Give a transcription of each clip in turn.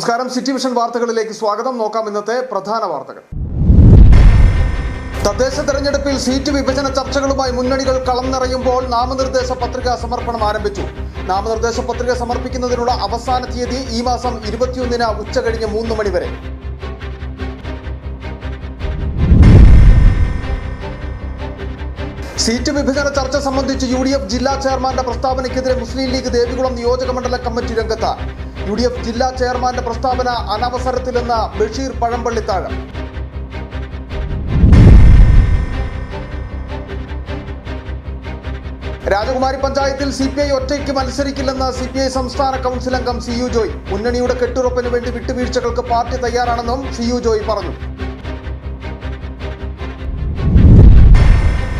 നമസ്കാരം, city vision വാർത്തകളിലേക്ക് സ്വാഗതം. നോക്കാം ഇന്നത്തെ പ്രധാന വാർത്തകൾ. തദ്ദേശ തെരഞ്ഞെടുപ്പിൽ സീറ്റ് വിഭജന ചർച്ചകളുമായി മുന്നണികൾ കളം നിറയുമ്പോൾ നാമനിർദ്ദേശ പത്രിക സമർപ്പണം ആരംഭിച്ചു. നാമനിർദ്ദേശ പത്രിക സമർപ്പിക്കുന്നതിനുള്ള അവസാന തീയതി ഈ മാസം 21-ന് ഉച്ചകഴിഞ്ഞ് 3 മണി വരെ. സീറ്റ് വിഭജന ചർച്ച സംബന്ധിച്ച് UDF ജില്ലാ ചെയർമാന്റെ പ്രസ്താവനയ്ക്കെതിരെ മുസ്ലിം ലീഗ് ദേവികുളം നിയോജക മണ്ഡലം കമ്മിറ്റി രംഗത്ത്. UDF ജില്ലാ ചെയർമാന്റെ പ്രസ്താവന അനവസരത്തിലെന്ന് ബഷീർ പഴമ്പള്ളിത്താഴം. രാജകുമാരി പഞ്ചായത്തിൽ CPI ഒറ്റയ്ക്ക് മത്സരിക്കില്ലെന്ന് CPI സംസ്ഥാന കൗൺസിൽ അംഗം CU ജോയ്. മുന്നണിയുടെ കെട്ടുറപ്പിന് വേണ്ടി വിട്ടുവീഴ്ചകൾക്ക് പാർട്ടി തയ്യാറാണെന്നും CU ജോയ് പറഞ്ഞു.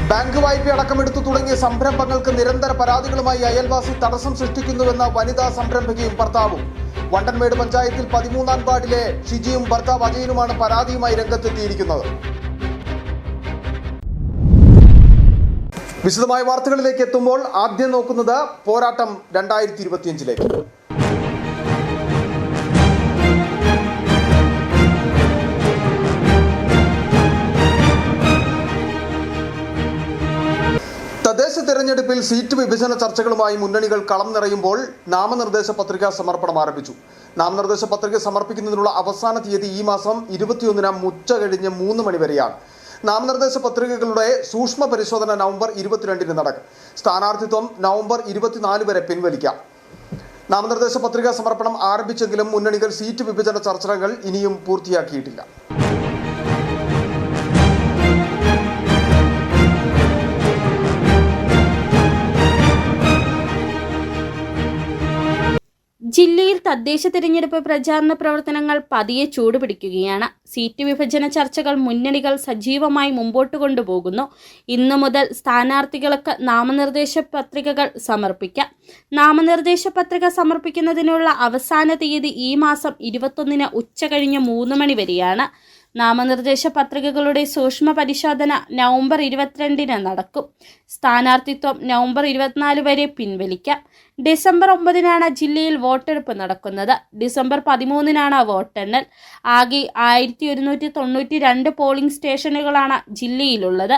ബാങ്ക് വായ്പ അടക്കമെടുത്തു തുടങ്ങിയ സംരംഭങ്ങൾക്ക് നിരന്തര പരാതികളുമായി അയൽവാസി തടസ്സം സൃഷ്ടിക്കുന്നുവെന്ന വനിതാ സംരംഭകയും ഭർത്താവും. വണ്ടൻമേട് പഞ്ചായത്തിൽ 13-ാം വാർഡിലെ ഷിജിയും ഭർത്താവ് അജയനുമാണ് പരാതിയുമായി രംഗത്തെത്തിയിരിക്കുന്നത്. വിശദമായ വാർത്തകളിലേക്ക് എത്തുമ്പോൾ ആദ്യം നോക്കുന്നത് പോരാട്ടം 2025ലേക്ക്. തദ്ദേശ തെരഞ്ഞെടുപ്പിൽ സീറ്റ് വിഭജന ചർച്ചകളുമായി മുന്നണികൾ കളം നിറയുമ്പോൾ നാമനിർദ്ദേശ പത്രിക സമർപ്പണം ആരംഭിച്ചു. നാമനിർദ്ദേശ പത്രിക സമർപ്പിക്കുന്നതിനുള്ള അവസാന തീയതി ഈ മാസം 21-ന് ഉച്ചകഴിഞ്ഞ് 3 മണി വരെയാണ്. നാമനിർദ്ദേശ പത്രികകളുടെ സൂക്ഷ്മ പരിശോധന നവംബർ 22-ന് നടക്കും. സ്ഥാനാർത്ഥിത്വം നവംബർ 24 വരെ പിൻവലിക്കാം. നാമനിർദ്ദേശ പത്രിക സമർപ്പണം ആരംഭിച്ചെങ്കിലും മുന്നണികൾ സീറ്റ് വിഭജന ചർച്ചകൾ ഇനിയും പൂർത്തിയാക്കിയിട്ടില്ല. ജില്ലയിൽ തദ്ദേശ തിരഞ്ഞെടുപ്പ് പ്രചാരണ പ്രവർത്തനങ്ങൾ പതിയെ ചൂടുപിടിക്കുകയാണ്. സീറ്റ് വിഭജന ചർച്ചകൾ മുന്നണികൾ സജീവമായി മുമ്പോട്ട് കൊണ്ടുപോകുന്നു. ഇന്നു മുതൽ സ്ഥാനാർത്ഥികൾക്ക് നാമനിർദ്ദേശ പത്രികകൾ സമർപ്പിക്കാം. നാമനിർദ്ദേശ പത്രിക സമർപ്പിക്കുന്നതിനുള്ള അവസാന തീയതി ഈ മാസം 21-ന് ഉച്ചകഴിഞ്ഞ് 3 മണി വരെയാണ്. നാമനിർദ്ദേശ പത്രികകളുടെ സൂക്ഷ്മ പരിശോധന നവംബർ 22-ന് നടക്കും. സ്ഥാനാർത്ഥിത്വം നവംബർ 24 വരെ പിൻവലിക്കാം. ഡിസംബർ 9-നാണ് ജില്ലയിൽ വോട്ടെടുപ്പ് നടക്കുന്നത്. ഡിസംബർ 13-നാണ് വോട്ടെണ്ണൽ. ആകെ 1192 പോളിംഗ് സ്റ്റേഷനുകളാണ് ജില്ലയിലുള്ളത്.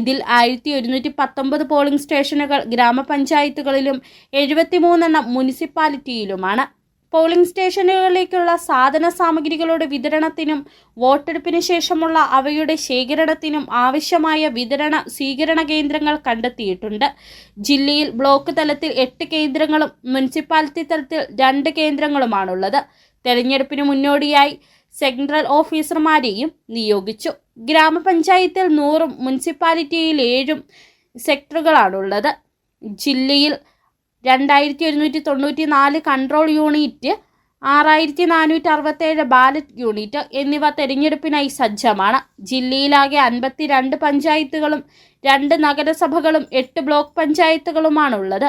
ഇതിൽ 1119 പോളിംഗ് സ്റ്റേഷനുകൾ ഗ്രാമപഞ്ചായത്തുകളിലും 73 മുനിസിപ്പാലിറ്റിയിലുമാണ്. പോളിംഗ് സ്റ്റേഷനുകളിലേക്കുള്ള സാധന സാമഗ്രികളുടെ വിതരണത്തിനും വോട്ടെടുപ്പിന് ശേഷമുള്ള അവയുടെ ശേഖരണത്തിനും ആവശ്യമായ വിതരണ സ്വീകരണ കേന്ദ്രങ്ങൾ കണ്ടെത്തിയിട്ടുണ്ട്. ജില്ലയിൽ ബ്ലോക്ക് തലത്തിൽ 8 കേന്ദ്രങ്ങളും മുനിസിപ്പാലിറ്റി തലത്തിൽ 2 കേന്ദ്രങ്ങളുമാണുള്ളത്. തെരഞ്ഞെടുപ്പിന് മുന്നോടിയായി സെൻട്രൽ ഓഫീസർമാരെയും നിയോഗിച്ചു. ഗ്രാമപഞ്ചായത്തിൽ 100ഉം മുനിസിപ്പാലിറ്റിയിൽ 7 സെക്ടറുകളാണുള്ളത്. ജില്ലയിൽ 2194 കൺട്രോൾ യൂണിറ്റ്, 6467 ബാലറ്റ് യൂണിറ്റ് എന്നിവ തെരഞ്ഞെടുപ്പിനായി സജ്ജമാണ്. ജില്ലയിലാകെ 52 പഞ്ചായത്തുകളും 2 നഗരസഭകളും 8 ബ്ലോക്ക് പഞ്ചായത്തുകളുമാണുള്ളത്.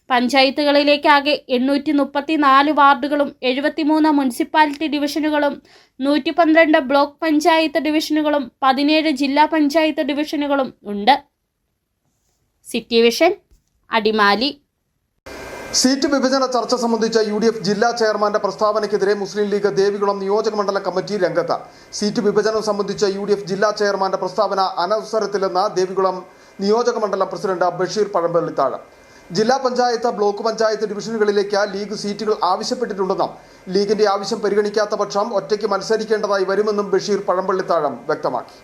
പഞ്ചായത്തുകളിലേക്കാകെ 834 വാർഡുകളും 73 മുനിസിപ്പാലിറ്റി ഡിവിഷനുകളും 112 ബ്ലോക്ക് പഞ്ചായത്ത് ഡിവിഷനുകളും 17 ജില്ലാ പഞ്ചായത്ത് ഡിവിഷനുകളും ഉണ്ട്. City vision, Adimali. സീറ്റ് വിഭജന ചർച്ച സംബന്ധിച്ച UDF ജില്ലാ ചെയർമാന്റെ പ്രസ്താവനയ്ക്കെതിരെ മുസ്ലിം ലീഗ് ദേവികുളം നിയോജക മണ്ഡലം കമ്മിറ്റി രംഗത്ത്. സീറ്റ് വിഭജനം സംബന്ധിച്ച UDF ജില്ലാ ചെയർമാന്റെ പ്രസ്താവന അനവസരത്തിലെന്ന് ദേവികുളം നിയോജക മണ്ഡലം പ്രസിഡന്റ് ബഷീർ പഴമ്പള്ളിത്താഴം. ജില്ലാ പഞ്ചായത്ത്, ബ്ലോക്ക് പഞ്ചായത്ത് ഡിവിഷനുകളിലേക്ക് ലീഗ് സീറ്റുകൾ ആവശ്യപ്പെട്ടിട്ടുണ്ടെന്നും ലീഗിന്റെ ആവശ്യം പരിഗണിക്കാത്ത പക്ഷം ഒറ്റയ്ക്ക് മത്സരിക്കേണ്ടതായി വരുമെന്നും ബഷീർ പഴമ്പള്ളിത്താഴം വ്യക്തമാക്കി.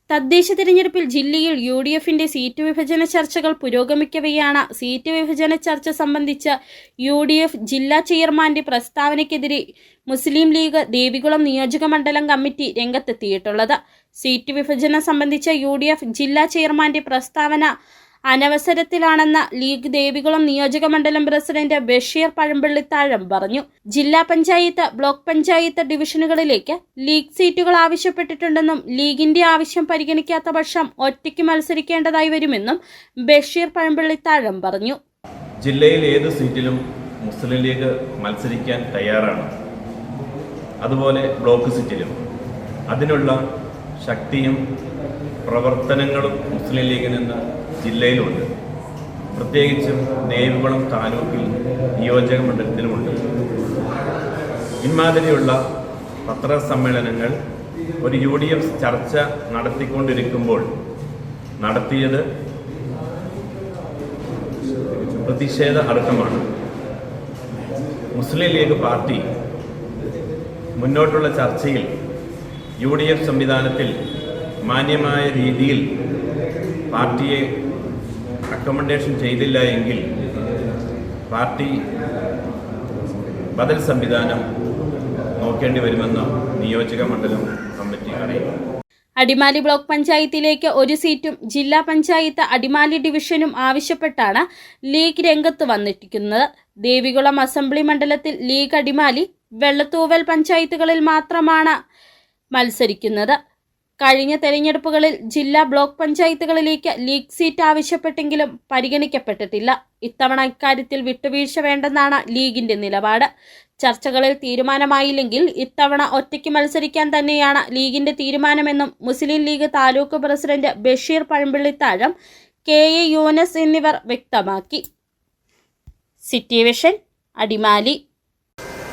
തദ്ദേശ തിരഞ്ഞെടുപ്പിൽ ജില്ലയിൽ UDFന്റെ സീറ്റ് വിഭജന ചർച്ചകൾ പുരോഗമിക്കവെയാണ് സീറ്റ് വിഭജന ചർച്ച സംബന്ധിച്ച് UDF ജില്ലാ ചെയർമാന്റെ പ്രസ്താവനയ്ക്കെതിരെ മുസ്ലിം ലീഗ് ദേവികുളം നിയോജക മണ്ഡലം കമ്മിറ്റി രംഗത്തെത്തിയിട്ടുള്ളത്. സീറ്റ് വിഭജനം സംബന്ധിച്ച UDF ജില്ലാ ചെയർമാന്റെ പ്രസ്താവന അനവസരത്തിലാണെന്ന് ലീഗ് ദേവികുളം നിയോജക മണ്ഡലം പ്രസിഡന്റ് ബഷീർ പഴമ്പള്ളിത്താഴം പറഞ്ഞു. ജില്ലാ പഞ്ചായത്ത്, ബ്ലോക്ക് പഞ്ചായത്ത് ഡിവിഷനുകളിലേക്ക് ലീഗ് സീറ്റുകൾ ആവശ്യപ്പെട്ടിട്ടുണ്ടെന്നും ലീഗിന്റെ ആവശ്യം പരിഗണിക്കാത്ത പക്ഷം ഒറ്റയ്ക്ക് മത്സരിക്കേണ്ടതായി വരുമെന്നും ബഷീർ പഴമ്പള്ളിത്താഴം പറഞ്ഞു. ജില്ലയിൽ ഏത് സീറ്റിലും മുസ്ലിം ലീഗ് മത്സരിക്കാൻ തയ്യാറാണ്. അതുപോലെ ബ്ലോക്ക് സീറ്റിലും അതിനുള്ള ശക്തിയും പ്രവർത്തനങ്ങളും മുസ്ലിം ലീഗിൽ നിന്ന് ജില്ലയിലുണ്ട്. പ്രത്യേകിച്ചും ദേവികുളം താലൂക്കിൽ നിയോജക മണ്ഡലത്തിലുമുണ്ട്. ഇമാതിരിയുള്ള പത്രസമ്മേളനങ്ങൾ ഒരു UDF ചർച്ച നടത്തിക്കൊണ്ടിരിക്കുമ്പോൾ നടത്തിയത് പ്രതിഷേധ അടക്കമാണ്. മുസ്ലിം ലീഗ് പാർട്ടി മുന്നോട്ടുള്ള ചർച്ചയിൽ UDF സംവിധാനത്തിൽ മാന്യമായ രീതിയിൽ പാർട്ടിയെ അക്കോമഡേഷൻ ചെയ്തില്ല എങ്കിൽ പാർട്ടി ബദൽ സംവിധാനം നോക്കേണ്ടി വരുമെന്ന് നിയോജക മണ്ഡലം കമ്മിറ്റി അറിയിച്ചു. അടിമാലി ബ്ലോക്ക് പഞ്ചായത്തിലേക്ക് ഒരു സീറ്റും ജില്ലാ പഞ്ചായത്ത് അടിമാലി ഡിവിഷനും ആവശ്യപ്പെട്ടാണ് ലീഗ് രംഗത്ത് വന്നിരിക്കുന്നത്. ദേവികുളം അസംബ്ലി മണ്ഡലത്തിൽ ലീഗ് അടിമാലി, വെള്ളത്തൂവൽ പഞ്ചായത്തുകളിൽ മാത്രമാണ് മത്സരിക്കുന്നത്. കഴിഞ്ഞ തെരഞ്ഞെടുപ്പുകളിൽ ജില്ലാ ബ്ലോക്ക് പഞ്ചായത്തുകളിലേക്ക് ലീഗ് സീറ്റ് ആവശ്യപ്പെട്ടെങ്കിലും പരിഗണിക്കപ്പെട്ടിട്ടില്ല. ഇത്തവണ ഇക്കാര്യത്തിൽ വിട്ടുവീഴ്ച വേണ്ടെന്നാണ് ലീഗിന്റെ നിലപാട്. ചർച്ചകളിൽ തീരുമാനമായില്ലെങ്കിൽ ഇത്തവണ ഒറ്റയ്ക്ക് മത്സരിക്കാൻ തന്നെയാണ് ലീഗിന്റെ തീരുമാനമെന്നും മുസ്ലിം ലീഗ് താലൂക്ക് പ്രസിഡന്റ് ബഷീർ പഴമ്പിള്ളിത്താഴം, KA യൂനസ് എന്നിവർ വ്യക്തമാക്കി. City vision, Adimali.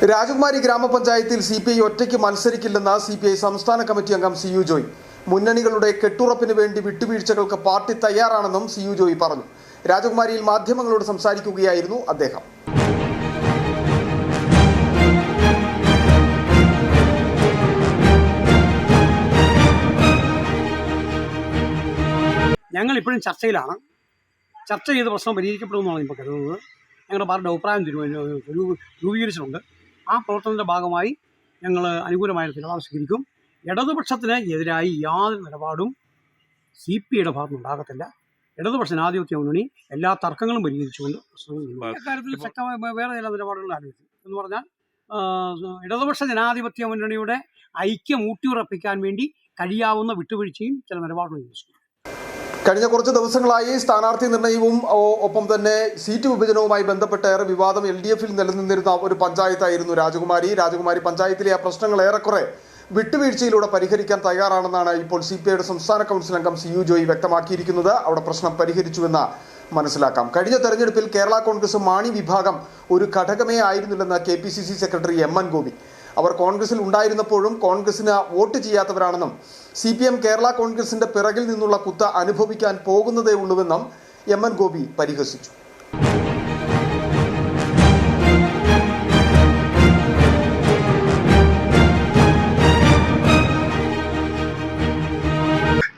രാജകുമാരി ഗ്രാമപഞ്ചായത്തിൽ CPI ഒറ്റയ്ക്ക് മത്സരിക്കില്ലെന്ന് CPI സംസ്ഥാന കമ്മിറ്റി അംഗം CU ജോയ്. മുന്നണികളുടെ കെട്ടുറപ്പിന് വേണ്ടി വിട്ടുവീഴ്ചകൾക്ക് പാർട്ടി തയ്യാറാണെന്നും CU ജോയ് പറഞ്ഞു. രാജകുമാരിയിൽ മാധ്യമങ്ങളോട് സംസാരിക്കുകയായിരുന്നു അദ്ദേഹം. ഞങ്ങൾ ഇപ്പോഴും ചർച്ചയിലാണ്. ചർച്ച ചെയ്ത് പ്രശ്നം പരിഹരിക്കപ്പെടുമെന്നാണ് ഇപ്പോൾ കരുതുന്നത്. ഞങ്ങളുടെ പാർട്ടിയുടെ അഭിപ്രായം രൂപീകരിച്ചിട്ടുണ്ട്. ആ പ്രവർത്തനത്തിൻ്റെ ഭാഗമായി ഞങ്ങൾ അനുകൂലമായ നിലപാട് സ്വീകരിക്കും. ഇടതുപക്ഷത്തിന് എതിരായി യാതൊരു നിലപാടും CPIയുടെ ഭാഗത്തുനിന്നുണ്ടാകത്തില്ല. ഇടതുപക്ഷ ജനാധിപത്യ മുന്നണി എല്ലാ തർക്കങ്ങളും പരിഹരിച്ചുകൊണ്ട് അക്കാര്യത്തിൽ ശക്തമായ വേറെ ചില നിലപാടുകൾ ആലോചിച്ചു എന്ന് പറഞ്ഞാൽ ഇടതുപക്ഷ ജനാധിപത്യ മുന്നണിയുടെ ഐക്യം ഊട്ടിയുറപ്പിക്കാൻ വേണ്ടി കഴിയാവുന്ന വിട്ടുവീഴ്ചയും ചില നിലപാടുകൾ ചോദിച്ചു. കഴിഞ്ഞ കുറച്ച് ദിവസങ്ങളായി സ്ഥാനാർത്ഥി നിർണയവും ഒപ്പം തന്നെ സീറ്റ് വിഭജനവുമായി ബന്ധപ്പെട്ട ഏറെ വിവാദം LDFൽ നിലനിന്നിരുന്ന ഒരു പഞ്ചായത്തായിരുന്നു രാജകുമാരി. രാജകുമാരി പഞ്ചായത്തിലെ ആ പ്രശ്നങ്ങൾ ഏറെക്കുറെ വിട്ടുവീഴ്ചയിലൂടെ പരിഹരിക്കാൻ തയ്യാറാണെന്നാണ് ഇപ്പോൾ CPIയുടെ സംസ്ഥാന കൗൺസിൽ അംഗം CU ജോയ് വ്യക്തമാക്കിയിരിക്കുന്നത്. അവിടെ പ്രശ്നം പരിഹരിച്ചുവെന്ന് മനസ്സിലാക്കാം. കഴിഞ്ഞ തെരഞ്ഞെടുപ്പിൽ കേരള കോൺഗ്രസ് മാണി വിഭാഗം ഒരു ഘടകമേ ആയിരുന്നില്ലെന്ന് KPCC സെക്രട്ടറി MN ഗോപി. അവർ കോൺഗ്രസിൽ ഉണ്ടായിരുന്നപ്പോഴും കോൺഗ്രസിന് വോട്ട് ചെയ്യാത്തവരാണെന്നും CPM കേരള കോൺഗ്രസിന്റെ പിറകിൽ നിന്നുള്ള കുത്ത അനുഭവിക്കാൻ പോകുന്നതേ ഉള്ളൂവെന്നും MN ഗോപി പരിഹസിച്ചു.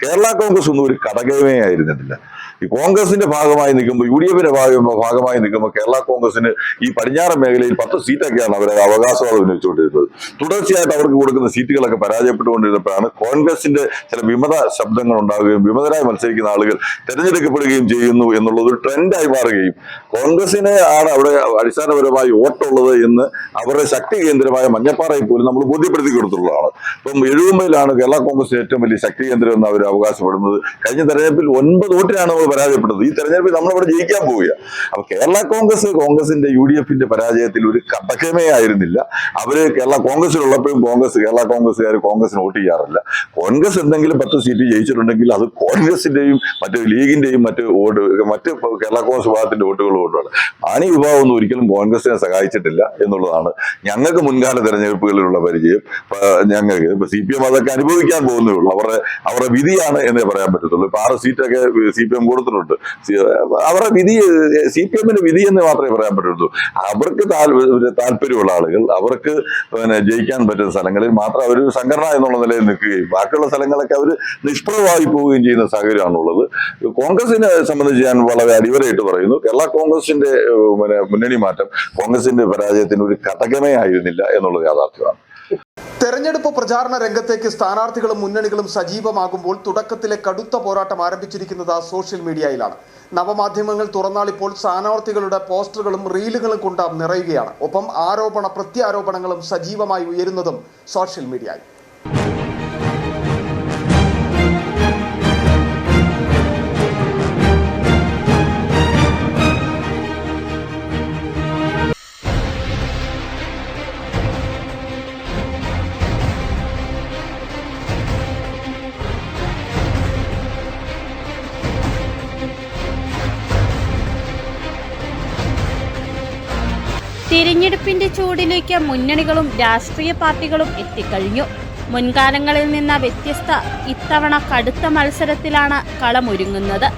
കേരള കോൺഗ്രസ് ഒന്നും ഒരു ഘടകമേ ആയിരുന്നില്ല. ഈ കോൺഗ്രസിന്റെ ഭാഗമായി നിൽക്കുമ്പോൾ UDFന്റെ ഭാഗമായി നിൽക്കുമ്പോൾ കേരള കോൺഗ്രസിന് ഈ പടിഞ്ഞാറൻ മേഖലയിൽ 10 സീറ്റൊക്കെയാണ് അവർ അവകാശവാദം ഉന്നയിച്ചുകൊണ്ടിരുന്നത്. തുടർച്ചയായിട്ട് അവർക്ക് കൊടുക്കുന്ന സീറ്റുകളൊക്കെ പരാജയപ്പെട്ടുകൊണ്ടിരുന്നപ്പോഴാണ് കോൺഗ്രസിന്റെ ചില വിമത ശബ്ദങ്ങൾ ഉണ്ടാവുകയും വിമതരായി മത്സരിക്കുന്ന ആളുകൾ തെരഞ്ഞെടുക്കപ്പെടുകയും ചെയ്യുന്നു എന്നുള്ളത് ഒരു ട്രെൻഡായി മാറുകയും കോൺഗ്രസിന് ആണ് അവിടെ അടിസ്ഥാനപരമായി വോട്ടുള്ളത് എന്ന് അവരുടെ ശക്തി കേന്ദ്രമായ മഞ്ഞപ്പാറയിൽ പോലും നമ്മൾ ബോധ്യപ്പെടുത്തി കൊടുത്തിട്ടുള്ളതാണ്. ഇപ്പം 70-ലാണ് കേരള കോൺഗ്രസിന് ഏറ്റവും വലിയ ശക്തി കേന്ദ്രം എന്ന് അവർ അവകാശപ്പെടുന്നത്. കഴിഞ്ഞ തെരഞ്ഞെടുപ്പിൽ 9 വോട്ടിനാണ് അവർ പരാജയപ്പെട്ടത്. ഈ തെരഞ്ഞെടുപ്പിൽ നമ്മളവിടെ ജയിക്കാൻ പോവുക. അപ്പൊ കേരള കോൺഗ്രസിന്റെ UDFന്റെ പരാജയത്തിൽ ഒരു ഘടകമേ ആയിരുന്നില്ല. അവര് കേരള കോൺഗ്രസിലുള്ളപ്പോഴും കേരള കോൺഗ്രസ്സുകാർ കോൺഗ്രസിന് വോട്ട് ചെയ്യാറില്ല. കോൺഗ്രസ് എന്തെങ്കിലും 10 സീറ്റ് ജയിച്ചിട്ടുണ്ടെങ്കിൽ അത് കോൺഗ്രസിന്റെയും മറ്റു ലീഗിന്റെയും മറ്റ് കേരള കോൺഗ്രസ് വിഭാഗത്തിന്റെ വോട്ടുകൾ കൊണ്ടാണ്. മാണി വിഭാഗം ഒന്നും ഒരിക്കലും കോൺഗ്രസിനെ സഹായിച്ചിട്ടില്ല എന്നുള്ളതാണ് ഞങ്ങൾക്ക് മുൻകാല തെരഞ്ഞെടുപ്പുകളിലുള്ള പരിചയം. ഞങ്ങൾക്ക് CPM അതൊക്കെ അനുഭവിക്കാൻ പോകുന്നേ ഉള്ളൂ. അവരുടെ വിധിയാണ് എന്നേ പറയാൻ പറ്റത്തുള്ളൂ. ഇപ്പൊ 6 സീറ്റൊക്കെ CPM കൊടുത്തിട്ടുണ്ട്. അവരുടെ വിധി CPMന്റെ വിധി എന്ന് മാത്രമേ പറയാൻ പറ്റുള്ളൂ. അവർക്ക് താല്പര്യമുള്ള ആളുകൾ അവർക്ക് ജയിക്കാൻ പറ്റുന്ന സ്ഥലങ്ങളിൽ മാത്രം അവർ സംഘടന എന്നുള്ള നിലയിൽ നിൽക്കുകയും ബാക്കിയുള്ള സ്ഥലങ്ങളൊക്കെ അവർ നിഷ്പ്രഭമായി പോവുകയും ചെയ്യുന്ന സാഹചര്യമാണുള്ളത്. കോൺഗ്രസിനെ സംബന്ധിച്ച് ഞാൻ വളരെ അടിവരയിട്ട് പറയുന്നു, കേരള കോൺഗ്രസിന്റെ മുന്നണി മാറ്റം കോൺഗ്രസിന്റെ പരാജയത്തിന് ഒരു ഘടകമേ ആയിരുന്നില്ല എന്നുള്ളത് യാഥാർത്ഥ്യമാണ്. തെരഞ്ഞെടുപ്പ് പ്രചാരണ രംഗത്തേക്ക് സ്ഥാനാർത്ഥികളും മുന്നണികളും സജീവമാകുമ്പോൾ തുടക്കത്തിലെ കടുത്ത പോരാട്ടം ആരംഭിച്ചിരിക്കുന്നത് സോഷ്യൽ മീഡിയയിലാണ്. നവമാധ്യമങ്ങൾ തുറന്നാളിപ്പോൾ സ്ഥാനാർത്ഥികളുടെ പോസ്റ്ററുകളും റീലുകളും കൊണ്ട് നിറയുകയാണ്. ഒപ്പം പ്രത്യാരോപണങ്ങളും സജീവമായി ഉയരുന്നതും സോഷ്യൽ മീഡിയയിൽ. തിരഞ്ഞെടുപ്പിന്റെ ചൂടിലേക്ക് മുന്നണികളും രാഷ്ട്രീയ പാർട്ടികളും എത്തിക്കഴിഞ്ഞു. മുൻകാലങ്ങളിൽ നിന്ന് വ്യത്യസ്ത ഇത്തവണ കടുത്ത മത്സരത്തിലാണ് കളമൊരുങ്ങുന്നത്.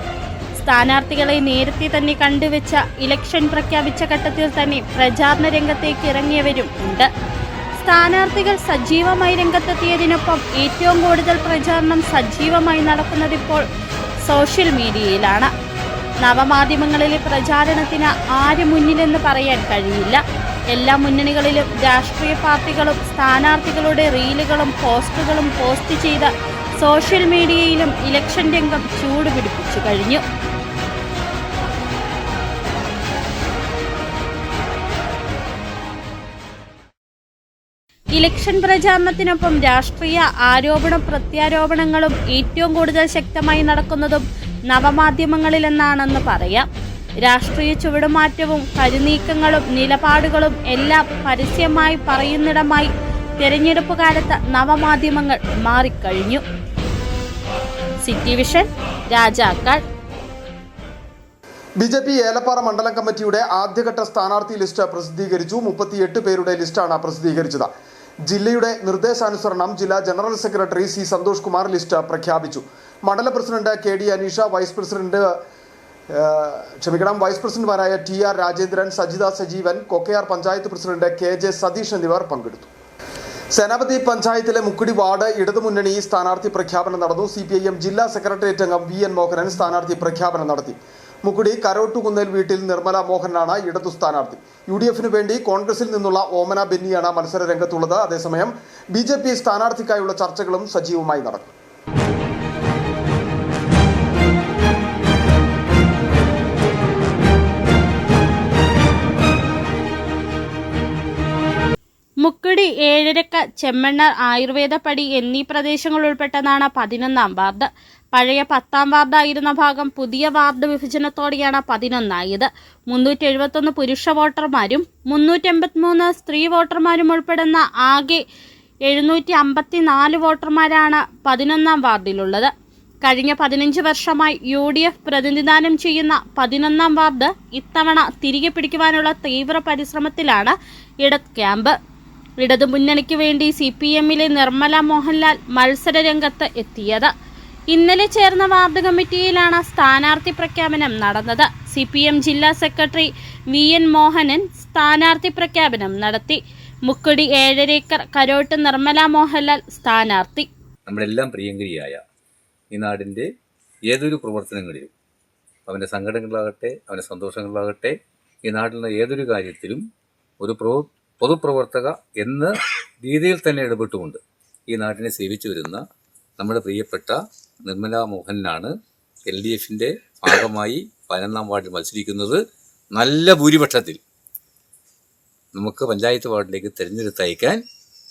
സ്ഥാനാർത്ഥികളെ നേരത്തെ തന്നെ കണ്ടുവെച്ച ഇലക്ഷൻ പ്രഖ്യാപിച്ച ഘട്ടത്തിൽ തന്നെ പ്രചാരണ രംഗത്തേക്ക് ഇറങ്ങിയവരും ഉണ്ട്. സ്ഥാനാർത്ഥികൾ സജീവമായി രംഗത്തെത്തിയതിനൊപ്പം ഏറ്റവും കൂടുതൽ പ്രചാരണം സജീവമായി നടക്കുന്നതിപ്പോൾ സോഷ്യൽ മീഡിയയിലാണ്. നവമാധ്യമങ്ങളിലെ പ്രചാരണത്തിന് ആര് മുന്നിലെന്ന് പറയാൻ കഴിയില്ല. എല്ലാ മുന്നണികളിലും രാഷ്ട്രീയ പാർട്ടികളും സ്ഥാനാർത്ഥികളുടെ റീലുകളും പോസ്റ്റുകളും പോസ്റ്റ് ചെയ്ത് സോഷ്യൽ മീഡിയയിലും ഇലക്ഷൻ രംഗം ചൂടുപിടിപ്പിച്ചു കഴിഞ്ഞു. ഇലക്ഷൻ പ്രചാരണത്തിനൊപ്പം രാഷ്ട്രീയ ആരോപണ പ്രത്യാരോപണങ്ങളും ഏറ്റവും കൂടുതൽ ശക്തമായി നടക്കുന്നതും നവമാധ്യമങ്ങളിലെന്നാണെന്ന് പറയാം. രാഷ്ട്രീയ ചുവടുമാറ്റവും കരുനീക്കങ്ങളും നിലപാടുകളും എല്ലാം പരസ്യമായി പറയുന്നിടമായി തെരഞ്ഞെടുപ്പ് കാലത്ത് നവമാധ്യമങ്ങൾ മാറിക്കഴിഞ്ഞു. City vision, Rajakkad. BJP Elappara മണ്ഡലം കമ്മിറ്റിയുടെ ആദ്യഘട്ട സ്ഥാനാർത്ഥി ലിസ്റ്റ് പ്രസിദ്ധീകരിച്ചു. 38 പേരുടെ ലിസ്റ്റാണ് പ്രസിദ്ധീകരിച്ചത്. ജില്ലയുടെ നിർദ്ദേശാനുസരണം ജില്ലാ general secretary C. Santhosh Kumar list പ്രഖ്യാപിച്ചു. മണ്ഡലം പ്രസിഡന്റ് KD അനീഷ, വൈസ് പ്രസിഡന്റുമാരായ TR Rajendran, Sajitha Sajeevan, Kokkayar panchayat president KJ Satheesh എന്നിവർ പങ്കെടുത്തു. സേനാപതി പഞ്ചായത്തിലെ മുക്കുടി വാർഡ് ഇടതുമുന്നണി സ്ഥാനാർത്ഥി പ്രഖ്യാപനം നടന്നു. CPIM ജില്ലാ സെക്രട്ടേറിയറ്റ് അംഗം VN മോഹനൻ സ്ഥാനാർത്ഥി പ്രഖ്യാപനം നടത്തി. മുക്കുടി കരോട്ടുകുന്നേൽ വീട്ടിൽ നിർമ്മല മോഹനാണ് ഇടതു സ്ഥാനാർത്ഥി. UDFിന് വേണ്ടി കോൺഗ്രസിൽ നിന്നുള്ള ഓമന ബെന്നിയാണ് മത്സര രംഗത്തുള്ളത്. അതേസമയം BJP സ്ഥാനാർത്ഥിക്കായുള്ള ചർച്ചകളും സജീവമായി നടക്കും. മുക്കുടി, ഏഴരക്ക, ചെമ്മണ്ണർ, ആയുർവേദ പടി എന്നീ പ്രദേശങ്ങൾ ഉൾപ്പെട്ടതാണ് 11ാം വാർഡ്. പഴയ 10ാം വാർഡായിരുന്ന ഭാഗം പുതിയ വാർഡ് വിഭജനത്തോടെയാണ് 11ആയത്. 371 പുരുഷ വോട്ടർമാരും 383 സ്ത്രീ വോട്ടർമാരും ഉൾപ്പെടുന്ന ആകെ 754 വോട്ടർമാരാണ് 11ാം വാർഡിലുള്ളത്. കഴിഞ്ഞ 15 വർഷമായി UDF പ്രതിനിധാനം ചെയ്യുന്ന 11ാം വാർഡ് ഇത്തവണ തിരികെ പിടിക്കുവാനുള്ള തീവ്ര പരിശ്രമത്തിലാണ് ഇടത് ക്യാമ്പ്. ഇടതുമുന്നണിക്ക് വേണ്ടി CPMലെ നിർമ്മല മോഹൻലാൽ മത്സര രംഗത്ത് എത്തിയത്. ഇന്നലെ ചേർന്ന വാർഡ് കമ്മിറ്റിയിലാണ് സ്ഥാനാർത്ഥി പ്രഖ്യാപനം നടന്നത്. CPM ജില്ലാ സെക്രട്ടറി VN മോഹനൻ സ്ഥാനാർത്ഥി പ്രഖ്യാപനം നടത്തി. മുക്കുടി, ഏഴരേക്കർ, കരോട്ട് നിർമ്മല മോഹൻലാൽ സ്ഥാനാർത്ഥി. നമ്മളെല്ലാം പ്രിയങ്കരിയായ ഈ നാടിൻ്റെ ഏതൊരു പ്രവർത്തനങ്ങളിലും, അവൻ്റെ സങ്കടങ്ങളാകട്ടെ അവൻ്റെ സന്തോഷങ്ങളാകട്ടെ, ഈ നാട്ടിലെ ഏതൊരു കാര്യത്തിലും ഒരു പൊതുപ്രവർത്തക എന്ന രീതിയിൽ തന്നെ ഇടപെട്ടുകൊണ്ട് ഈ നാട്ടിനെ സേവിച്ചു വരുന്ന നമ്മുടെ പ്രിയപ്പെട്ട നിർമ്മല മോഹനാണ് LDFിൻ്റെ ഭാഗമായി 11ാം വാർഡിൽ മത്സരിക്കുന്നത്. നല്ല ഭൂരിപക്ഷത്തിൽ നമുക്ക് പഞ്ചായത്ത് വാർഡിലേക്ക് തിരഞ്ഞെടുത്തയക്കാൻ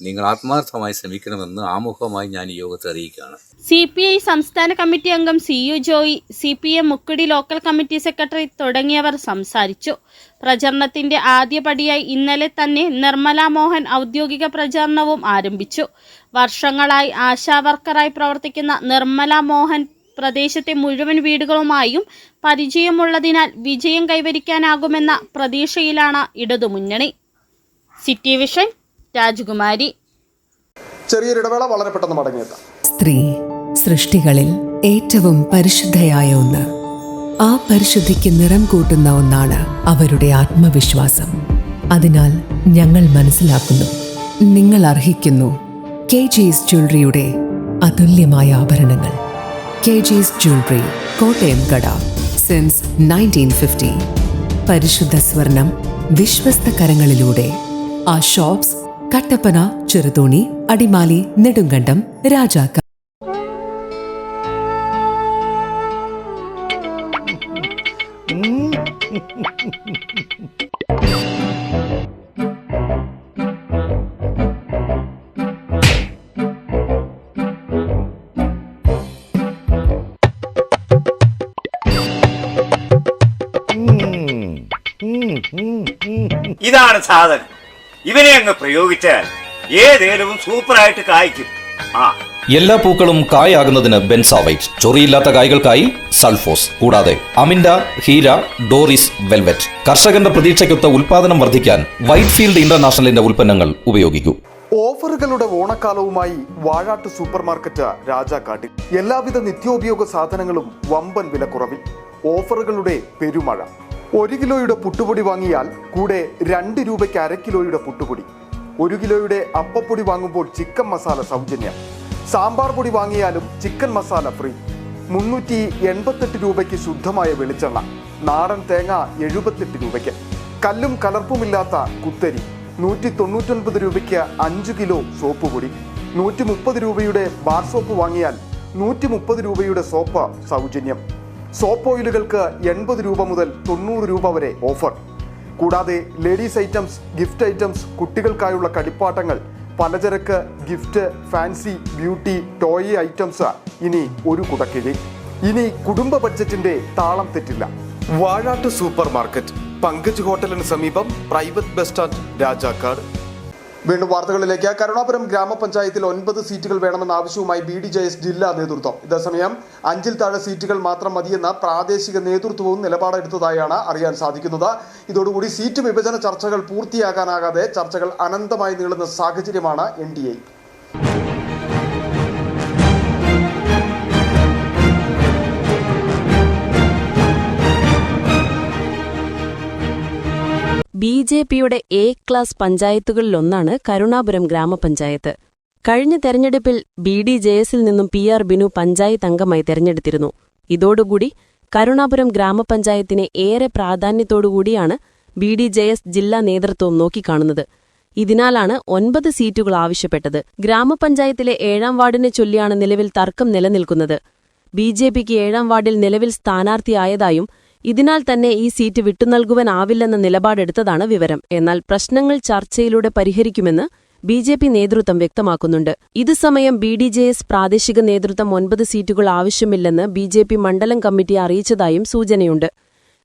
നിങ്ങൾ ആത്മാർത്ഥമായി ശ്രമിക്കണമെന്ന് ആമുഖമായി ഞാൻ ഈ യോഗത്തെ അറിയിക്കുകയാണ്. CPI സംസ്ഥാന കമ്മിറ്റി അംഗം CU Joy, CPM Mukkudi local committee secretary തുടങ്ങിയവർ സംസാരിച്ചു. പ്രചരണത്തിന്റെ ആദ്യപടിയായി ഇന്നലെ തന്നെ നിർമ്മല മോഹൻ ഔദ്യോഗിക പ്രചാരണവും ആരംഭിച്ചു. വർഷങ്ങളായി ആശാവർക്കറായി പ്രവർത്തിക്കുന്ന നിർമ്മല മോഹൻ പ്രദേശത്തെ മുഴുവൻ വീടുകളുമായും പരിചയമുള്ളതിനാൽ വിജയം കൈവരിക്കാനാകുമെന്ന പ്രതീക്ഷയിലാണ് ഇടതുമുന്നണി. സിറ്റി വിഷൻ, രാജകുമാരി. ചെറിയൊരിടവേള, വളരെ പെട്ടെന്ന് മടങ്ങിയെത്താം. സ്ത്രീ സൃഷ്ടികളിൽ ഏറ്റവും പരിശുദ്ധയായ ഒന്ന്. ആ പരിശുദ്ധിക്ക് നിറം കൂട്ടുന്ന ഒന്നാണ് അവരുടെ ആത്മവിശ്വാസം. അതിനാൽ ഞങ്ങൾ മനസ്സിലാക്കുന്നു, നിങ്ങൾ അർഹിക്കുന്നു KG's ജ്വല്ലറിയുടെ അതുല്യമായ ആഭരണങ്ങൾ. KG's ജ്വല്ലറി, കോട്ടയം കട, സിൻസ് 1950. പരിശുദ്ധ സ്വർണം വിശ്വസ്ത കരങ്ങളിലൂടെ. ആ ഷോപ്സ് കട്ടപ്പന, ചെറുതോണി, അടിമാലി, നെടുങ്കണ്ടം, രാജാക്ക. ഇതാണ് സാധനം. ഇവനെ അങ്ങ് പ്രയോഗിച്ചാൽ ഏതേലും സൂപ്പറായിട്ട് കായ്ക്കും. എല്ലാ പൂക്കളും കായാകുന്നതിന് ബെൻസാവൈറ്റ്. ചൊറിയില്ലാത്ത കായ്കൾക്കായി സൾഫോസ്, കൂടാതെ അമിൻഡ, ഹീര, ഡോറിസ്, വെൽവെറ്റ്. കർഷകന്റെ പ്രതീക്ഷയ്ക്കൊത്ത ഉൽപാദനം വർദ്ധിക്കാൻ വൈറ്റ്ഫീൽഡ് ഇന്റർനാഷണലിന്റെ ഉൽപ്പന്നങ്ങൾ ഉപയോഗിക്കൂ. ഓഫറുകളുടെ ഓണക്കാലവുമായി വാഴാട്ട് സൂപ്പർ മാർക്കറ്റ് രാജാക്കാട്ടിൽ എല്ലാവിധ നിത്യോപയോഗ സാധനങ്ങളും വമ്പൻ വിലക്കുറവിൽ. ഓഫറുകളുടെ പെരുമഴ. 1 കിലോയുടെ പുട്ടുപൊടി വാങ്ങിയാൽ കൂടെ 2 രൂപയ്ക്ക് 1/2 കിലോയുടെ പുട്ടുപൊടി. 1 കിലോയുടെ അപ്പപ്പൊടി വാങ്ങുമ്പോൾ ചിക്കൻ മസാല സൗജന്യം. സാമ്പാർ പൊടി വാങ്ങിയാലും ചിക്കൻ മസാല ഫ്രീ. 388 രൂപയ്ക്ക് ശുദ്ധമായ വെളിച്ചെണ്ണ. നാടൻ തേങ്ങ 78 രൂപയ്ക്ക്. കല്ലും കലർപ്പുമില്ലാത്ത കുത്തരി 199 രൂപയ്ക്ക് 5 കിലോ സോപ്പ് പൊടി. 130 രൂപയുടെ ബാർ സോപ്പ് വാങ്ങിയാൽ 130 രൂപയുടെ സോപ്പ് സൗജന്യം. സോപ്പ് ഓയിലുകൾക്ക് 80 രൂപ മുതൽ 90 രൂപ വരെ ഓഫർ. കൂടാതെ ലേഡീസ് ഐറ്റംസ്, ഗിഫ്റ്റ് ഐറ്റംസ്, കുട്ടികൾക്കായുള്ള കളിപ്പാട്ടങ്ങൾ, പലചരക്ക്, gift, fancy, beauty, toy items ഇനി ഒരു കുടക്കീഴിൽ. ഇനി കുടുംബ ബഡ്ജറ്റിന്റെ താളം തെറ്റില്ല. വാഴാട്ട് സൂപ്പർ മാർക്കറ്റ്, പങ്കജ് ഹോട്ടലിന് സമീപം, പ്രൈവറ്റ് ബസ് സ്റ്റാൻഡ്, രാജാക്കാട്. വീണ്ടും വാർത്തകളിലേക്ക്. കരുണാപുരം ഗ്രാമപഞ്ചായത്തിൽ 9 സീറ്റുകൾ വേണമെന്ന ആവശ്യവുമായി BDJS ജില്ലാ നേതൃത്വം. ഇതേസമയം 5-ൽ താഴെ സീറ്റുകൾ മാത്രം മതിയെന്ന പ്രാദേശിക നേതൃത്വവും നിലപാടെടുത്തതായാണ് അറിയാൻ സാധിക്കുന്നത്. ഇതോടുകൂടി സീറ്റ് വിഭജന ചർച്ചകൾ പൂർത്തിയാക്കാനാകാതെ ചർച്ചകൾ അനന്തമായി നീളുന്ന സാഹചര്യമാണ് NDA. BJPയുടെ A ക്ലാസ് പഞ്ചായത്തുകളിലൊന്നാണ് കരുണാപുരം ഗ്രാമപഞ്ചായത്ത്. കഴിഞ്ഞ തെരഞ്ഞെടുപ്പിൽ BDJSൽ നിന്നും PR ബിനു പഞ്ചായത്ത് അംഗമായി തെരഞ്ഞെടുത്തിരുന്നു. ഇതോടുകൂടി കരുണാപുരം ഗ്രാമപഞ്ചായത്തിനെ ഏറെ പ്രാധാന്യത്തോടുകൂടിയാണ് BDJS ജില്ലാ നേതൃത്വം നോക്കിക്കാണുന്നത്. ഇതിനാലാണ് 9 സീറ്റുകൾ ആവശ്യപ്പെട്ടത്. ഗ്രാമപഞ്ചായത്തിലെ 7ാം വാർഡിനെ ചൊല്ലിയാണ് നിലവിൽ തർക്കം നിലനിൽക്കുന്നത്. BJPക്ക് 7ാം വാർഡിൽ നിലവിൽ സ്ഥാനാർത്ഥിയായതായും ഇതിനാൽ തന്നെ ഈ സീറ്റ് വിട്ടുനൽകുവാനാവില്ലെന്ന നിലപാടെടുത്തതാണ് വിവരം. എന്നാൽ പ്രശ്നങ്ങൾ ചർച്ചയിലൂടെ പരിഹരിക്കുമെന്ന് BJP നേതൃത്വം വ്യക്തമാക്കുന്നുണ്ട്. ഇതുസമയം BDJS പ്രാദേശിക നേതൃത്വം 9 സീറ്റുകൾ ആവശ്യമില്ലെന്ന് BJP മണ്ഡലം കമ്മിറ്റിയെ അറിയിച്ചതായും സൂചനയുണ്ട്.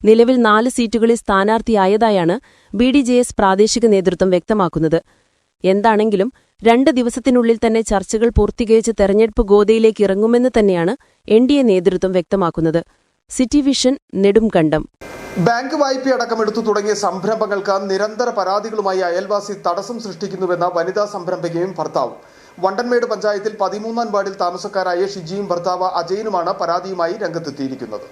നിലവിൽ 4 സീറ്റുകളിൽ സ്ഥാനാർത്ഥിയായതായാണ് BDJS പ്രാദേശിക നേതൃത്വം വ്യക്തമാക്കുന്നത്. എന്താണെങ്കിലും 2 ദിവസത്തിനുള്ളിൽ തന്നെ ചർച്ചകൾ പൂർത്തീകരിച്ച് തെരഞ്ഞെടുപ്പ് ഗോതയിലേക്ക് ഇറങ്ങുമെന്ന് തന്നെയാണ് NDA നേതൃത്വം വ്യക്തമാക്കുന്നത്. City vision, Nedumkandam. ബാങ്ക് വായ്പയടക്കം എടുത്തു തുടങ്ങിയ സംരംഭങ്ങൾക്ക് നിരന്തര പരാതികളുമായി അയൽവാസി തടസ്സം സൃഷ്ടിക്കുന്നുവെന്ന വനിതാ സംരംഭകയും ഭർത്താവും. വണ്ടൻമേട് പഞ്ചായത്തിൽ 13ാം വാർഡിൽ താമസക്കാരായ ഷിജിയും ഭർത്താവ് അജയനുമാണ് പരാതിയുമായി രംഗത്തെത്തിയിരിക്കുന്നത്.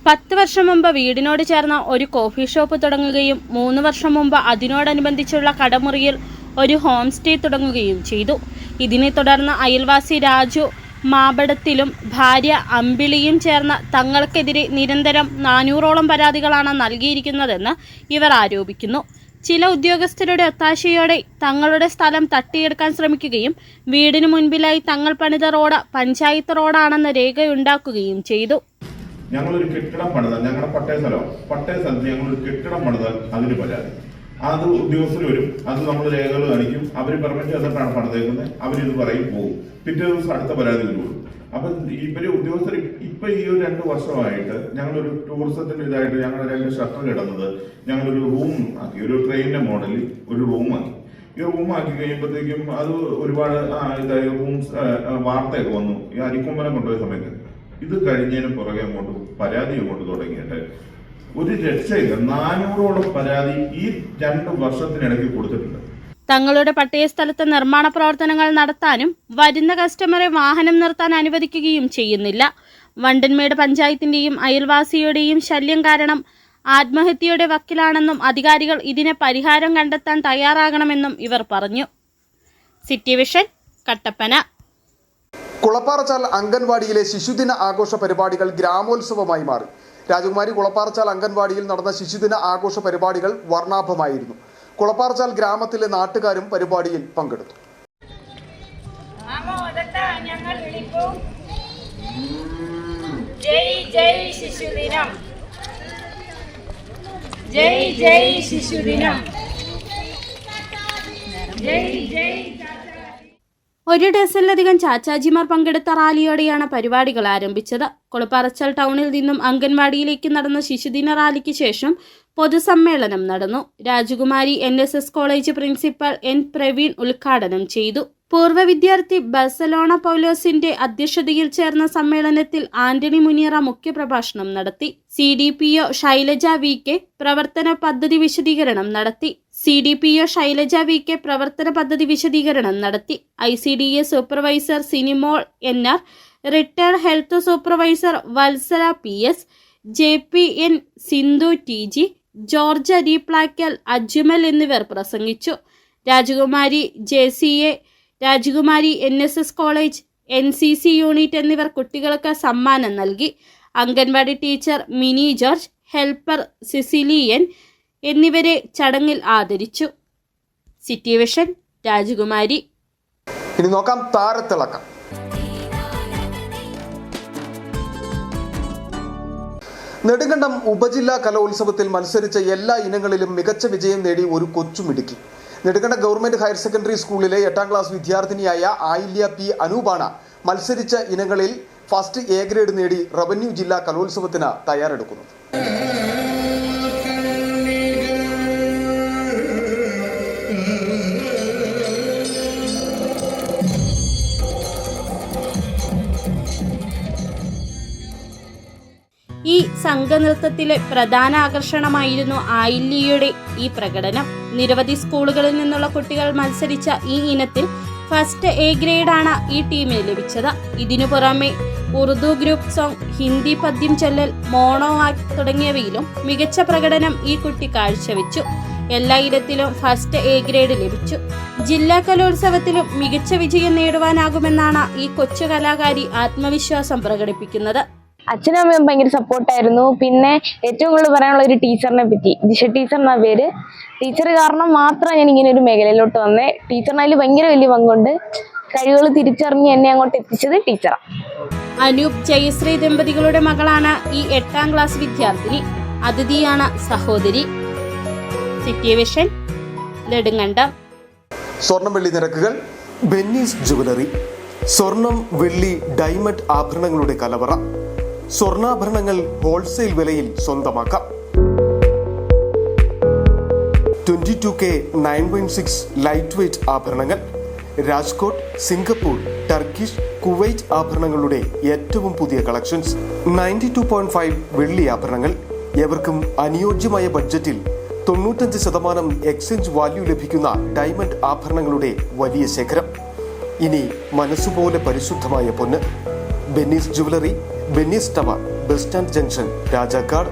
10 വർഷം മുമ്പ് വീടിനോട് ചേർന്ന ഒരു കോഫി ഷോപ്പ് തുടങ്ങുകയും 3 വർഷം മുമ്പ് അതിനോടനുബന്ധിച്ചുള്ള കടമുറിയിൽ ഒരു ഹോം സ്റ്റേ തുടങ്ങുകയും ചെയ്തു. ഇതിനെ തുടർന്ന് അയൽവാസി രാജു മാബടത്തിലും ഭാര്യ അമ്പിളിയും ചേർന്ന് തങ്ങൾക്കെതിരെ നിരന്തരം 400ഓളം പരാതികളാണ് നൽകിയിരിക്കുന്നതെന്ന് ഇവർ ആരോപിക്കുന്നു. ചില ഉദ്യോഗസ്ഥരുടെ ഒത്താശയോടെ തങ്ങളുടെ സ്ഥലം തട്ടിയെടുക്കാൻ ശ്രമിക്കുകയും വീടിനു മുൻപിലായി തങ്ങൾ പണിത റോഡ് പഞ്ചായത്ത് റോഡാണെന്ന രേഖയുണ്ടാക്കുകയും ചെയ്തു. ഞങ്ങളൊരു കെട്ടിടം പണിതാൽ, ഞങ്ങളുടെ പട്ടയ സ്ഥലത്ത് ഞങ്ങളൊരു കെട്ടിടം പണിതാൽ അതിന് പരാതി. അത് ഉദ്യോഗസ്ഥർ വരും, അത് നമ്മൾ രേഖകൾ കാണിക്കും, അവർ പെർമിറ്റ് തന്നിട്ടാണ് പണിതേക്കുന്നത്, അവരിത് പറയും പോകും. പിറ്റേ ദിവസം അടുത്ത പരാതി വരുള്ളൂ. അപ്പം ഇവര് ഉദ്യോഗസ്ഥർ ഇപ്പൊ ഈ ഒരു 2 വർഷമായിട്ട് ഞങ്ങളൊരു ടൂറിസത്തിന്റെ ഇതായിട്ട് ഞങ്ങളുടെ 2 ഷട്ടർ കിടന്നത് ഞങ്ങളൊരു റൂം ആക്കി, ഒരു ട്രെയിനിന്റെ മോഡലിൽ ഒരു റൂമാക്കി. ഈ റൂമാക്കി കഴിയുമ്പോഴത്തേക്കും അത് ഒരുപാട് ഇതായി റൂംസ് വാർത്തയൊക്കെ വന്നു. ഈ അരിക്കൊമ്പനം കൊണ്ടുപോയ സമയത്ത് ഇത് കഴിഞ്ഞതിന് പുറകെ അങ്ങോട്ട് പരാതി അങ്ങോട്ട് തുടങ്ങിയിട്ട് ഒരു രക്ഷയില്ല. 400ഓളം പരാതി ഈ 2 വർഷത്തിനിടയ്ക്ക് കൊടുത്തിട്ടുണ്ട്. തങ്ങളുടെ പട്ടയസ്ഥലത്ത് നിർമ്മാണ പ്രവർത്തനങ്ങൾ നടത്താനും വരുന്ന കസ്റ്റമറെ വാഹനം നിർത്താൻ അനുവദിക്കുകയും ചെയ്യുന്നില്ല. വണ്ടൻമേട് പഞ്ചായത്തിന്റെയും അയൽവാസിയുടെയും ശല്യം കാരണം ആത്മഹത്യയുടെ വക്കിലാണെന്നും അധികാരികൾ ഇതിന് പരിഹാരം കണ്ടെത്താൻ തയ്യാറാകണമെന്നും ഇവർ പറഞ്ഞു. City vision, Kattappana. കുളപ്പാറച്ചാൽ അംഗൻവാടിയിലെ ശിശുദിന ആഘോഷ പരിപാടികൾ ഗ്രാമോത്സവമായി മാറി. രാജകുമാരി കുളപ്പാറച്ചാൽ അംഗൻവാടിയിൽ നടന്ന ശിശുദിന ആഘോഷ പരിപാടികൾ വർണ്ണാഭമായിരുന്നു. കുളപ്പാറച്ചാൽ ഗ്രാമത്തിലെ നാട്ടുകാരും പരിപാടിയിൽ പങ്കെടുത്തു. ജയ് ജയ് ശിശുദിനം, ജയ് ജയ് ശിശുദിനം, ജയ് ജയ്. 1 ഡസനിലധികം ചാച്ചാജിമാർ പങ്കെടുത്ത റാലിയോടെയാണ് പരിപാടികൾ ആരംഭിച്ചത്. കുളപ്പാറച്ചാൽ ടൗണിൽ നിന്നും അംഗൻവാടിയിലേക്ക് നടന്ന ശിശുദിന റാലിക്ക് ശേഷം പൊതുസമ്മേളനം നടന്നു. രാജകുമാരി NSS college principal N Praveen ഉദ്ഘാടനം ചെയ്തു. പൂർവ്വ വിദ്യാർത്ഥി ബർസലോണ പൗലോസിന്റെ അധ്യക്ഷതയിൽ ചേർന്ന സമ്മേളനത്തിൽ ആന്റണി മുനിയറ മുഖ്യപ്രഭാഷണം നടത്തി. CDPO ശൈലജ VK പ്രവർത്തന പദ്ധതി വിശദീകരണം നടത്തി. ICDA supervisor Sinimol NR, retired health supervisor Vatsala PS, JPN Sindhu TG, George Ariplackal, Ajmal എന്നിവർ പ്രസംഗിച്ചു. രാജകുമാരി JCA, രാജകുമാരി NSS കോളേജ്, NCC യൂണിറ്റ് എന്നിവർ കുട്ടികൾക്ക് സമ്മാനം നൽകി. Anganwadi teacher mini George, helper Sicilian എന്നിവരെ ചടങ്ങിൽ ആദരിച്ചു. സിറ്റി വിഷൻ രാജകുമാരി. ഇനി നോക്കാം താരത്തിളക്കം. നെടുങ്കണ്ടം ഉപജില്ലാ കലോത്സവത്തിൽ മത്സരിച്ച എല്ലാ ഇനങ്ങളിലും മികച്ച വിജയം നേടി ഒരു കൊച്ചുമിടുക്കി. നെടുങ്കണ്ടം ഗവൺമെന്റ് ഹയർ സെക്കൻഡറി സ്കൂളിലെ 8ാം ക്ലാസ് വിദ്യാർത്ഥിനിയായ ആയില്യ P അനൂപാണ് മത്സരിച്ച ഇനങ്ങളിൽ ഫസ്റ്റ് A ഗ്രേഡ് നേടി റവന്യൂ ജില്ലാ കലോത്സവത്തിന് തയ്യാറെടുക്കുന്നത്. ഈ സംഘനൃത്തത്തിലെ പ്രധാന ആകർഷണമായിരുന്നു ആയില്യയുടെ ഈ പ്രകടനം. നിരവധി സ്കൂളുകളിൽ നിന്നുള്ള കുട്ടികൾ മത്സരിച്ച ഈ ഇനത്തിൽ ഫസ്റ്റ് A ഗ്രേഡാണ് ഈ ടീമിന് ലഭിച്ചത്. ഇതിനു പുറമെ ഉറുദു ഗ്രൂപ്പ് സോങ്, ഹിന്ദി പദ്യം ചൊല്ലൽ, മോണോ ആക്ട് തുടങ്ങിയവയിലും മികച്ച പ്രകടനം ഈ കുട്ടി കാഴ്ചവെച്ചു. എല്ലാ ഇനത്തിലും ഫസ്റ്റ് A ഗ്രേഡ് ലഭിച്ചു. ജില്ലാ കലോത്സവത്തിലും മികച്ച വിജയം നേടുവാനാകുമെന്നാണ് ഈ കൊച്ചു കലാകാരി ആത്മവിശ്വാസം പ്രകടിപ്പിക്കുന്നത്. അച്ഛനും അമ്മയും ഭയങ്കര സപ്പോർട്ടായിരുന്നു. പിന്നെ ഏറ്റവും കൂടുതൽ പറയാനുള്ള ഒരു ടീച്ചറിനെ പറ്റി, ജിഷ ടീച്ചർ എന്ന പേര്. ടീച്ചർ കാരണം മാത്രം ഞാൻ ഇങ്ങനെ ഒരു മേഖലയിലോട്ട് വന്നേ. ടീച്ചറിന് അതിൽ ഭയങ്കര വലിയ പങ്കുണ്ട്. കഴിവുകൾ തിരിച്ചറിഞ്ഞ് എന്നെ അങ്ങോട്ട് എത്തിച്ചത് ടീച്ചറാണ്. അനൂപ് ജയശ്രീ ദമ്പതികളുടെ മകളാണ് ഈ 8ാം ക്ലാസ് വിദ്യാർത്ഥിനി. അതിഥിയാണ് സഹോദരി. City vision Nedumkandam. സ്വർണം വെള്ളി നിരക്കുകൾ. ബെന്നീസ് ജുവലറി. സ്വർണം, വെള്ളി, ഡയമണ്ട് ആഭരണങ്ങളുടെ കലവറ. സ്വർണ്ണാഭരണങ്ങൾ ഹോൾസെയിൽ വിലയിൽ സ്വന്തമാക്കാം. 22K 916 ലൈറ്റ് വെയ്റ്റ് ആഭരണങ്ങൾ. രാജ്കോട്ട്, സിംഗപ്പൂർ, ടർക്കിഷ്, കുവൈറ്റ് ആഭരണങ്ങളുടെ ഏറ്റവും പുതിയ കളക്ഷൻസ്. 92.5 വെള്ളി ആഭരണങ്ങൾ. എവർക്കും അനുയോജ്യമായ ബഡ്ജറ്റിൽ 95% എക്സ്ചേഞ്ച് വാല്യൂ ലഭിക്കുന്ന ഡയമണ്ട് ആഭരണങ്ങളുടെ വലിയ ശേഖരം. ഇനി മനസ്സുപോലെ പരിശുദ്ധമായ പൊന്ന്. Benny's jewellery, Benny's tower, bus stand junction, Rajakkad.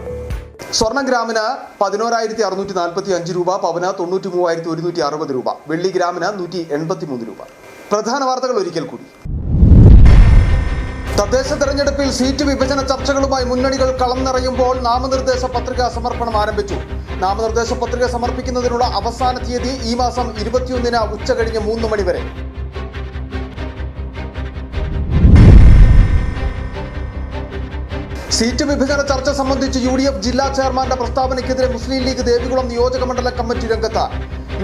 സ്വർണം ഗ്രാമിന് 11,645 രൂപ, പവന് 93,160 രൂപ, വെള്ളി ഗ്രാമിന് 183 രൂപ. പ്രധാന വാർത്തകൾ ഒരിക്കൽ കൂടി. തദ്ദേശ തെരഞ്ഞെടുപ്പിൽ സീറ്റ് വിഭജന ചർച്ചകളുമായി മുന്നണികൾ കളം നിറയുമ്പോൾ നാമനിർദ്ദേശ പത്രികാ സമർപ്പണം ആരംഭിച്ചു. നാമനിർദ്ദേശ പത്രിക സമർപ്പിക്കുന്നതിനുള്ള അവസാന തീയതി ഈ മാസം 21-ന് ഉച്ചകഴിഞ്ഞ് 3 മണി വരെ. സീറ്റ് വിഭജന ചർച്ച സംബന്ധിച്ച് UDF ജില്ലാ ചെയർമാന്റെ പ്രസ്താവനയ്ക്കെതിരെ മുസ്ലിം ലീഗ് ദേവികുളം നിയോജക മണ്ഡല കമ്മിറ്റി രംഗത്ത്.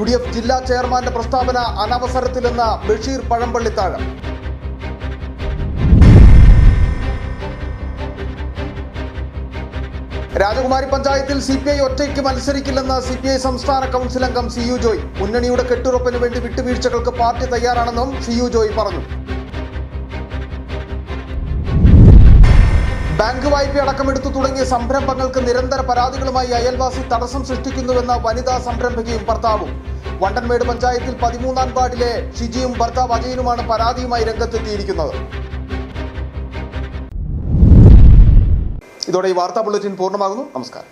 UDF ജില്ലാ ചെയർമാന്റെ പ്രസ്താവന അനവസരത്തിലെന്ന ബഷീർ പഴമ്പള്ളിത്താഴം. രാജകുമാരി പഞ്ചായത്തിൽ CPI ഒറ്റയ്ക്ക് മത്സരിക്കില്ലെന്ന് CPI സംസ്ഥാന കൗൺസിൽ അംഗം CU ജോയ്. മുന്നണിയുടെ കെട്ടുറപ്പിന് വേണ്ടി വിട്ടുവീഴ്ചകൾക്ക് പാർട്ടി തയ്യാറാണെന്നും CU ജോയ് പറഞ്ഞു. ബാങ്ക് വായ്പ അടക്കമെടുത്തു തുടങ്ങിയ സംരംഭങ്ങൾക്ക് നിരന്തര പരാതികളുമായി അയൽവാസി തടസ്സം സൃഷ്ടിക്കുന്നുവെന്ന വനിതാ സംരംഭകയും ഭർത്താവും. വണ്ടൻമേട് പഞ്ചായത്തിൽ 13-ാം വാർഡിലെ ഷിജിയും ഭർത്താവ് അജയനുമാണ് പരാതിയുമായി രംഗത്തെത്തിയിരിക്കുന്നത്. ഇതോടെ ഈ വാർത്താ ബുള്ളറ്റിൻ പൂർണ്ണമാകുന്നു. നമസ്കാരം.